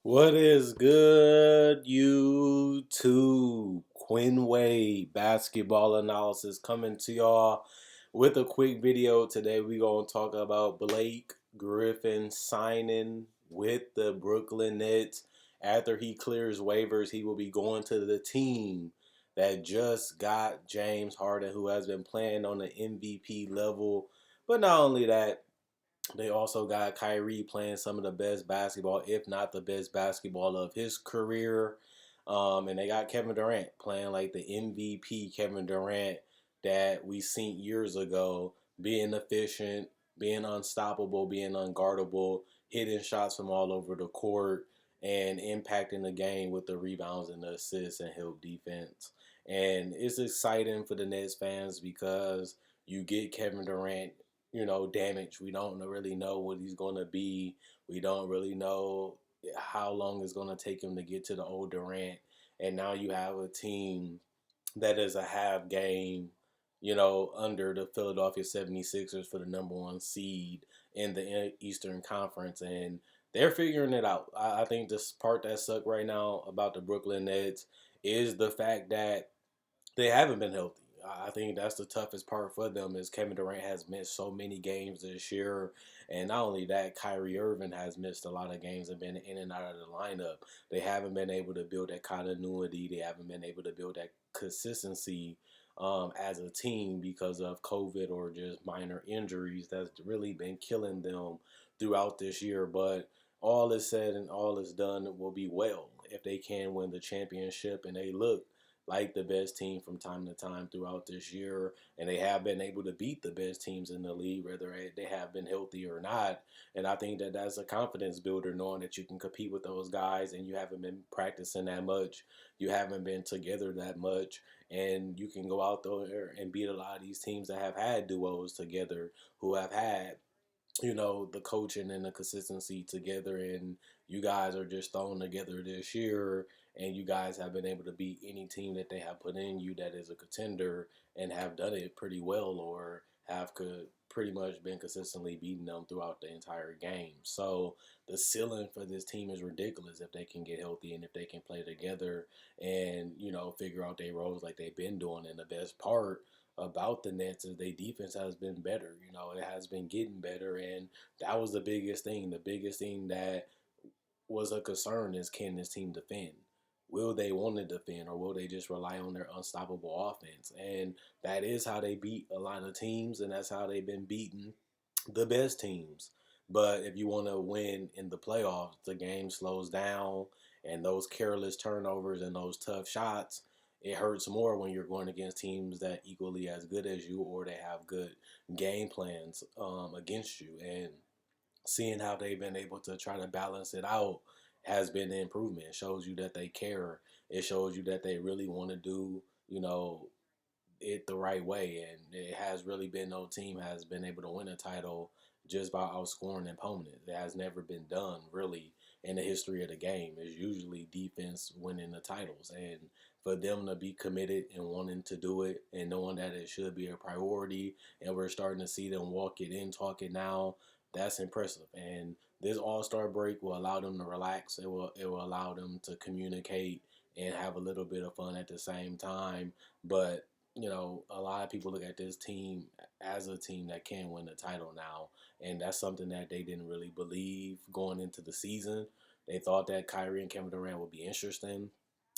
What is good, YouTube? Quinway basketball analysis coming to y'all with a quick video. Today we gonna talk about Blake Griffin signing with the Brooklyn Nets. After he clears waivers, he will be going to the team that just got James Harden, who has been playing on the MVP level. But not only that, they also got Kyrie playing some of the best basketball, if not the best basketball of his career. And they got Kevin Durant playing like the MVP Kevin Durant that we seen years ago, being efficient, being unstoppable, being unguardable, hitting shots from all over the court, and impacting the game with the rebounds and the assists and help defense. And it's exciting for the Nets fans because you get Kevin Durant damage. We don't really know what he's going to be. We don't really know how long it's going to take him to get to the old Durant. And now you have a team that is a half game, under the Philadelphia 76ers for the number one seed in the Eastern Conference. And they're figuring it out. I think this part that sucks right now about the Brooklyn Nets is the fact that they haven't been healthy. I think that's the toughest part for them is Kevin Durant has missed so many games this year. And not only that, Kyrie Irving has missed a lot of games and been in and out of the lineup. They haven't been able to build that continuity. They haven't been able to build that consistency as a team because of COVID or just minor injuries that's really been killing them throughout this year. But all is said and all is done will be well if they can win the championship, and they look like the best team from time to time throughout this year, and they have been able to beat the best teams in the league, whether they have been healthy or not. And I think that that's a confidence builder, knowing that you can compete with those guys, and you haven't been practicing that much, you haven't been together that much, and you can go out there and beat a lot of these teams that have had duos together, who have had the coaching and the consistency together, and you guys are just thrown together this year, and you guys have been able to beat any team that they have put in you that is a contender, and have done it pretty well, or have could pretty much been consistently beating them throughout the entire game. So the ceiling for this team is ridiculous if they can get healthy and if they can play together and figure out their roles like they've been doing. And the best part about the Nets is their defense has been better. It has been getting better, and that was the biggest thing. The biggest thing that was a concern is, can this team defend? Will they want to defend, or will they just rely on their unstoppable offense? And that is how they beat a lot of teams, and that's how they've been beating the best teams. But if you want to win in the playoffs, the game slows down, and those careless turnovers and those tough shots, it hurts more when you're going against teams that equally as good as you, or they have good game plans against you. And seeing how they've been able to try to balance it out has been an improvement. It shows you that they care. It shows you that they really want to do, it the right way. And it has really been, no team has been able to win a title just by outscoring opponents. It has never been done really in the history of the game. It's usually defense winning the titles. And for them to be committed and wanting to do it and knowing that it should be a priority, and we're starting to see them walk it in, talk it now, that's impressive. And this All-Star break will allow them to relax. It will allow them to communicate and have a little bit of fun at the same time. But a lot of people look at this team as a team that can win the title now, and that's something that they didn't really believe going into the season. They thought that Kyrie and Kevin Durant would be interesting.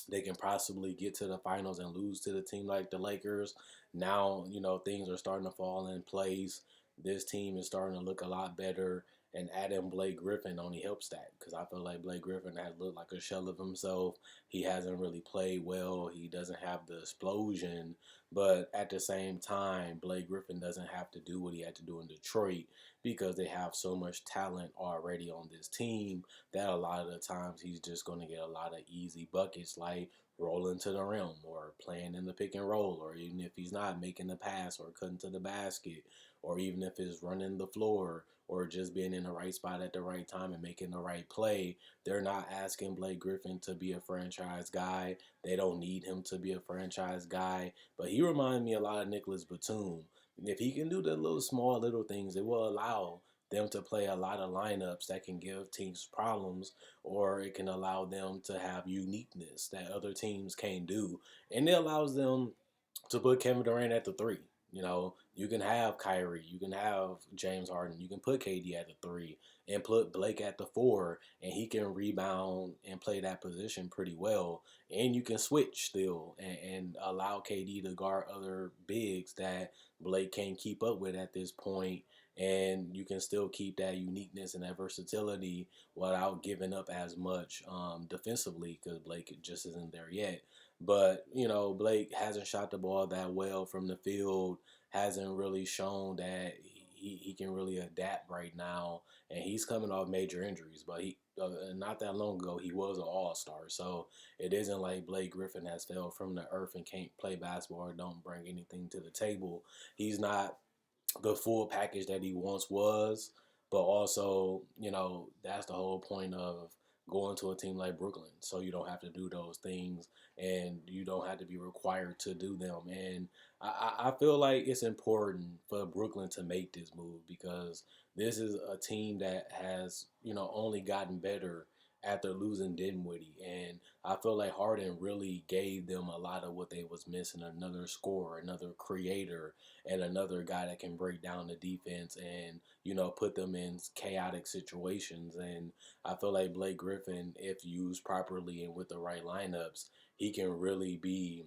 They can possibly get to the finals and lose to the team like the Lakers. Now, things are starting to fall in place. This team is starting to look a lot better, and adding Blake Griffin only helps that, because I feel like Blake Griffin has looked like a shell of himself. He hasn't really played well. He doesn't have the explosion, but at the same time, Blake Griffin doesn't have to do what he had to do in Detroit, because they have so much talent already on this team that a lot of the times he's just going to get a lot of easy buckets, like rolling to the rim or playing in the pick and roll, or even if he's not making the pass or cutting to the basket, or even if it's running the floor or just being in the right spot at the right time and making the right play. They're not asking Blake Griffin to be a franchise guy. They don't need him to be a franchise guy. But he reminds me a lot of Nicholas Batum. If he can do the little small little things, it will allow them to play a lot of lineups that can give teams problems, or it can allow them to have uniqueness that other teams can't do. And it allows them to put Kevin Durant at the three. You know, you can have Kyrie, you can have James Harden, you can put KD at the three and put Blake at the four, and he can rebound and play that position pretty well. And you can switch still and allow KD to guard other bigs that Blake can't keep up with at this point. And you can still keep that uniqueness and that versatility without giving up as much defensively because Blake just isn't there yet. But, you know, Blake hasn't shot the ball that well from the field, hasn't really shown that he can really adapt right now. And he's coming off major injuries, but he not that long ago, he was an all-star. So it isn't like Blake Griffin has fell from the earth and can't play basketball or don't bring anything to the table. He's not the full package that he once was, but also, you know, that's the whole point of going to a team like Brooklyn. So you don't have to do those things and you don't have to be required to do them. And I feel like it's important for Brooklyn to make this move because this is a team that has, you know, only gotten better after losing Dinwiddie. And I feel like Harden really gave them a lot of what they was missing, another scorer, another creator, and another guy that can break down the defense and, you know, put them in chaotic situations. And I feel like Blake Griffin, if used properly and with the right lineups, he can really be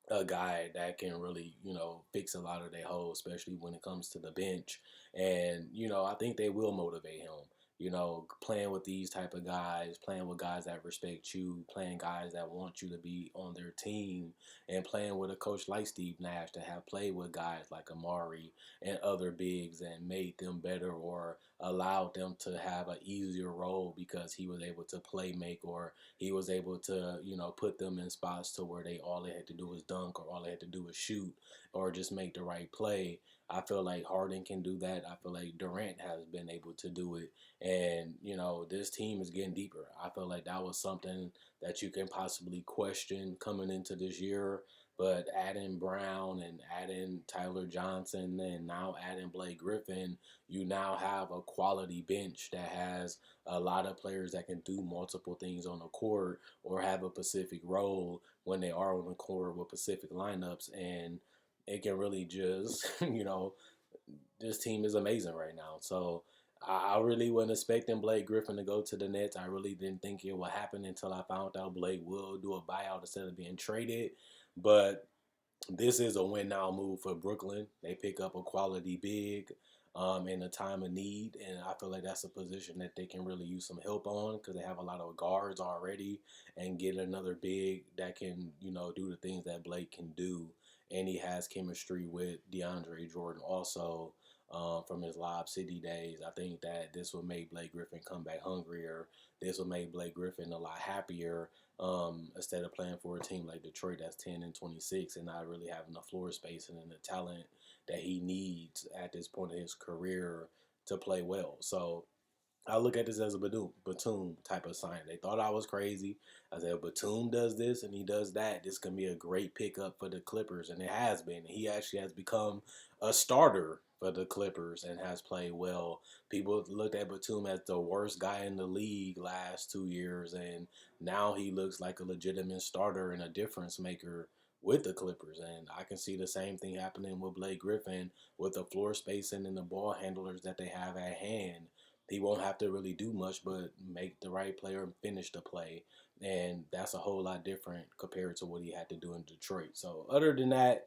a guy that can really, you know, fix a lot of their holes, especially when it comes to the bench. And, you know, I think they will motivate him. You know, playing with these type of guys, playing with guys that respect you, playing guys that want you to be on their team, and playing with a coach like Steve Nash that have played with guys like Amari and other bigs and made them better or allowed them to have an easier role because he was able to play make or he was able to, you know, put them in spots to where all they had to do was dunk or all they had to do was shoot or just make the right play. I feel like Harden can do that. I feel like Durant has been able to do it. And, you know, this team is getting deeper. I feel like that was something that you can possibly question coming into this year. But adding Brown and adding Tyler Johnson and now adding Blake Griffin, you now have a quality bench that has a lot of players that can do multiple things on the court or have a specific role when they are on the court with specific lineups. And it can really just, you know, this team is amazing right now. So I really wasn't expecting Blake Griffin to go to the Nets. I really didn't think it would happen until I found out Blake will do a buyout instead of being traded. But this is a win now move for Brooklyn. They pick up a quality big in a time of need, and I feel like that's a position that they can really use some help on because they have a lot of guards already, and get another big that can, you know, do the things that Blake can do, and he has chemistry with DeAndre Jordan also. From his Lob City days, I think that this will make Blake Griffin come back hungrier. This will make Blake Griffin a lot happier instead of playing for a team like Detroit that's 10-26 and not really having the floor space and the talent that he needs at this point in his career to play well. So I look at this as a Batum type of sign. They thought I was crazy. I said, Batum does this and he does that. This can be a great pickup for the Clippers, and it has been. He actually has become a starter for the Clippers and has played well. People looked at Batum as the worst guy in the league last 2 years, and now he looks like a legitimate starter and a difference maker with the Clippers. And I can see the same thing happening with Blake Griffin with the floor spacing and the ball handlers that they have at hand. He won't have to really do much but make the right player and finish the play. And that's a whole lot different compared to what he had to do in Detroit. So other than that,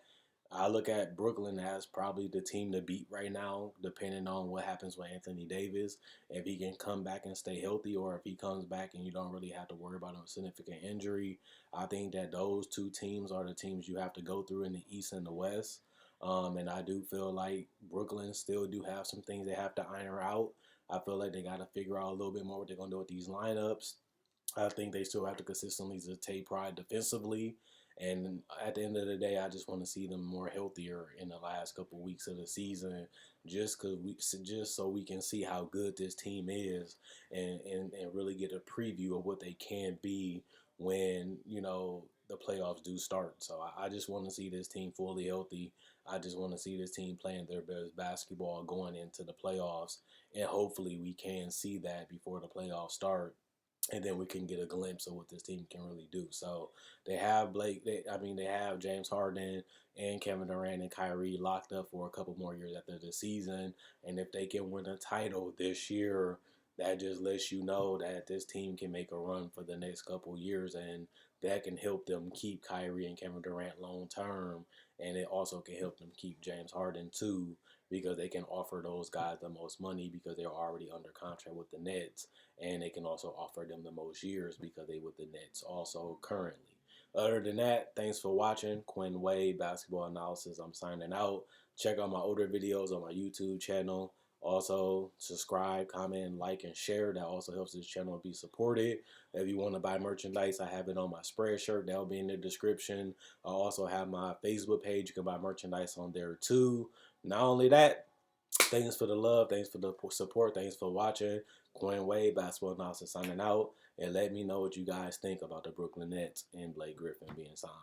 I look at Brooklyn as probably the team to beat right now, depending on what happens with Anthony Davis. If he can come back and stay healthy, or if he comes back and you don't really have to worry about a significant injury, I think that those two teams are the teams you have to go through in the East and the West. And I do feel like Brooklyn still do have some things they have to iron out. I feel like they got to figure out a little bit more what they're going to do with these lineups. I think they still have to consistently just take pride defensively. And at the end of the day, I just want to see them more healthier in the last couple of weeks of the season, just so we can see how good this team is, and really get a preview of what they can be when, you know, the playoffs do start. So I just want to see this team fully healthy. I just want to see this team playing their best basketball going into the playoffs, and hopefully we can see that before the playoffs start, and then we can get a glimpse of what this team can really do. So they have they have James Harden and Kevin Durant and Kyrie locked up for a couple more years after the season, and if they can win a title this year, that just lets you know that this team can make a run for the next couple years, and that can help them keep Kyrie and Kevin Durant long term, and it also can help them keep James Harden too, because they can offer those guys the most money because they're already under contract with the Nets, and they can also offer them the most years because they with the Nets also currently. Other than that, thanks for watching. Quinn Wade Basketball Analysis. I'm signing out. Check out my older videos on my YouTube channel. Also, subscribe, comment, like, and share. That also helps this channel be supported. If you want to buy merchandise, I have it on my spread shirt. That'll be in the description. I also have my Facebook page. You can buy merchandise on there too. Not only that, thanks for the love. Thanks for the support. Thanks for watching. Quinn Wade, Basketball Analysis, signing out. And let me know what you guys think about the Brooklyn Nets and Blake Griffin being signed.